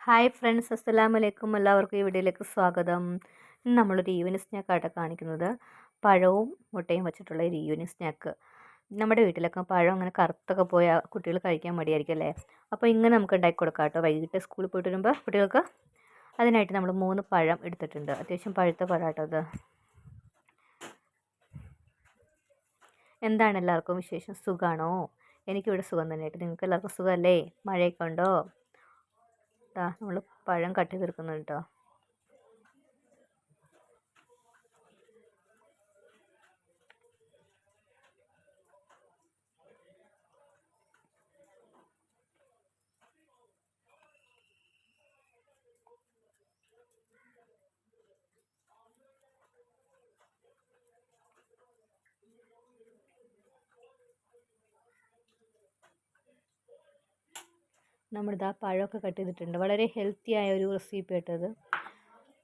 Hi friends, അസ്സലാമു അലൈക്കും. എല്ലാവർക്കും ഈ വീഡിയോയിലേക്ക് സ്വാഗതം. ഇന്ന് നമ്മളൊരു ഈവനിങ് സ്നാക്കായിട്ട് കാണിക്കുന്നത് പഴവും മുട്ടയും വെച്ചിട്ടുള്ള ഒരു ഈവനിങ് സ്നാക്ക്. നമ്മുടെ വീട്ടിലൊക്കെ പഴം അങ്ങനെ കറുത്തൊക്കെ പോയാൽ കുട്ടികൾ കഴിക്കാൻ മടിയായിരിക്കും അല്ലേ. അപ്പോൾ ഇങ്ങനെ നമുക്ക് ഉണ്ടാക്കി കൊടുക്കാം കേട്ടോ. വൈകിട്ട് സ്കൂളിൽ പോയിട്ട് വരുമ്പോൾ കുട്ടികൾക്ക്. അതിനായിട്ട് നമ്മൾ 3 പഴം എടുത്തിട്ടുണ്ട്. അത്യാവശ്യം പഴുത്ത പഴം കേട്ടോ അത്. എന്താണ് എല്ലാവർക്കും വിശേഷം? സുഖമാണോ? എനിക്കിവിടെ സുഖം തന്നെയായിട്ട്. നിങ്ങൾക്ക് എല്ലാവർക്കും സുഖമല്ലേ? മഴയൊക്കെ ഉണ്ടോ? നമ്മൾ പഴം കട്ട് ചെയ്തെടുക്കുന്നുണ്ട് കേട്ടോ. നമ്മളിതാ പഴമൊക്കെ കട്ട് ചെയ്തിട്ടുണ്ട്. വളരെ ഹെൽത്തി ആയ ഒരു റെസിപ്പി ആയിട്ടത്.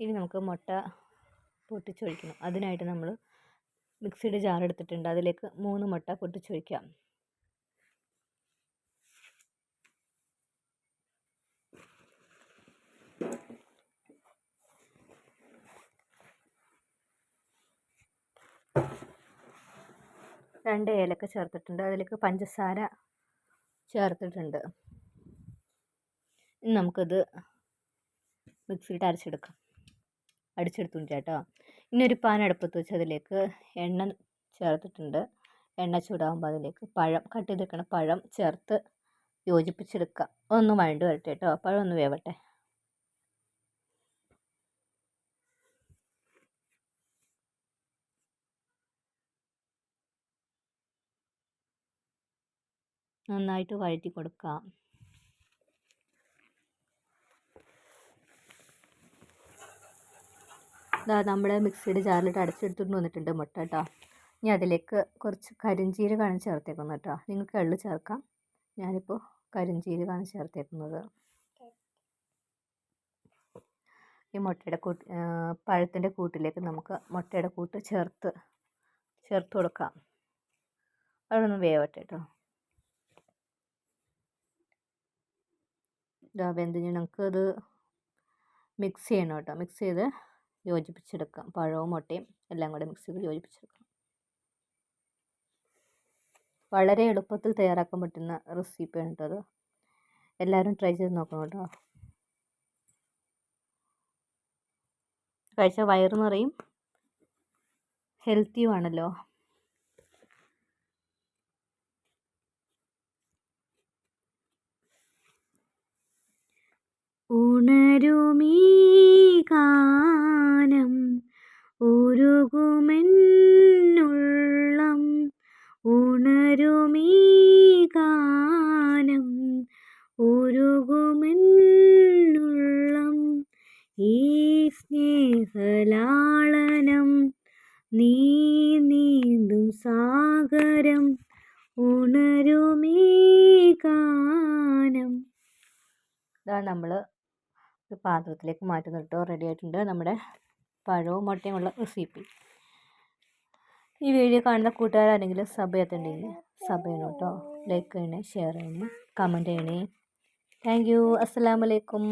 ഇനി നമുക്ക് മുട്ട പൊട്ടിച്ചൊഴിക്കണം. അതിനായിട്ട് നമ്മൾ മിക്സിയുടെ ജാർ എടുത്തിട്ടുണ്ട്. അതിലേക്ക് 3 മുട്ട പൊട്ടിച്ചൊഴിക്കാം. രണ്ട് ഏലക്ക ചേർത്തിട്ടുണ്ട്. അതിലേക്ക് പഞ്ചസാര ചേർത്തിട്ടുണ്ട്. ഇനി നമുക്കത് മിക്സിയിട്ട് അടിച്ചെടുത്തുണ്ട് കേട്ടോ. ഇനി ഒരു പാൻ അടുപ്പത്ത് വെച്ച് അതിലേക്ക് എണ്ണ ചേർത്തിട്ടുണ്ട്. എണ്ണ ചൂടാകുമ്പോൾ അതിലേക്ക് കട്ട് ചെയ്തെടുക്കുന്ന പഴം ചേർത്ത് യോജിപ്പിച്ചെടുക്കുക. ഒന്ന് വഴണ്ട് വരട്ടെ കേട്ടോ. പഴം ഒന്ന് വേവട്ടെ. നന്നായിട്ട് വഴറ്റി കൊടുക്കുക. നമ്മുടെ മിക്സിയുടെ ജാറിലിട്ട് അടച്ചെടുത്തുകൊണ്ട് വന്നിട്ടുണ്ട് മുട്ട കേട്ടോ. ഇനി അതിലേക്ക് കുറച്ച് കരിഞ്ജീരകമാണ് ചേർത്തേക്കുന്നത് കേട്ടോ. നിങ്ങൾക്ക് എള്ള് ചേർക്കാം. ഞാനിപ്പോൾ കരിഞ്ജീരകമാണ് ചേർത്തേക്കുന്നത്. ഈ പഴത്തിൻ്റെ കൂട്ടിലേക്ക് നമുക്ക് മുട്ടയുടെ കൂട്ട് ചേർത്ത് കൊടുക്കാം. അതൊന്ന് വേവട്ടെ കേട്ടോ. വെന്തിന് നമുക്കത് മിക്സ് ചെയ്യണം കേട്ടോ. മിക്സ് ചെയ്ത് യോജിപ്പിച്ചെടുക്കാം. പഴവും മുട്ടയും എല്ലാം കൂടെ മിക്സ് ചെയ്ത് യോജിപ്പിച്ചെടുക്കാം. വളരെ എളുപ്പത്തിൽ തയ്യാറാക്കാൻ പറ്റുന്ന റെസിപ്പിയാണ് കേട്ടോ അത്. എല്ലാവരും ട്രൈ ചെയ്ത് നോക്കണം കേട്ടോ. കഴിച്ചാൽ വയറ് നിറയും, ഹെൽത്തിയുമാണല്ലോ. ഉണരുമീ ഗാനം ഉരുകുമെന്നുള്ളം, ഉണരുമീ ഗാനം ഉരുകുമെന്നുള്ളം, ഈ സ്നേഹലാളനം നീ നീന്തും സാഗരം, ഉണരുമീ ഗാനം. ഇതാണ് നമ്മൾ ഒരു പാത്രത്തിലേക്ക് മാറ്റുന്നത് കേട്ടോ. റെഡി ആയിട്ടുണ്ട് നമ്മുടെ പഴവും മുട്ടയുമുള്ള റെസിപ്പി. ഈ വീഡിയോ കാണുന്ന കൂട്ടുകാരാണെങ്കിലും സബ് ചെയ്യാത്തുണ്ടെങ്കിൽ സബ് ചെയ്യണം കേട്ടോ. ലൈക്ക് ചെയ്യണേ, ഷെയർ ചെയ്യണേ, കമൻറ്റ് ചെയ്യണേ. Thank you. അസ്സലാമു അലൈക്കും.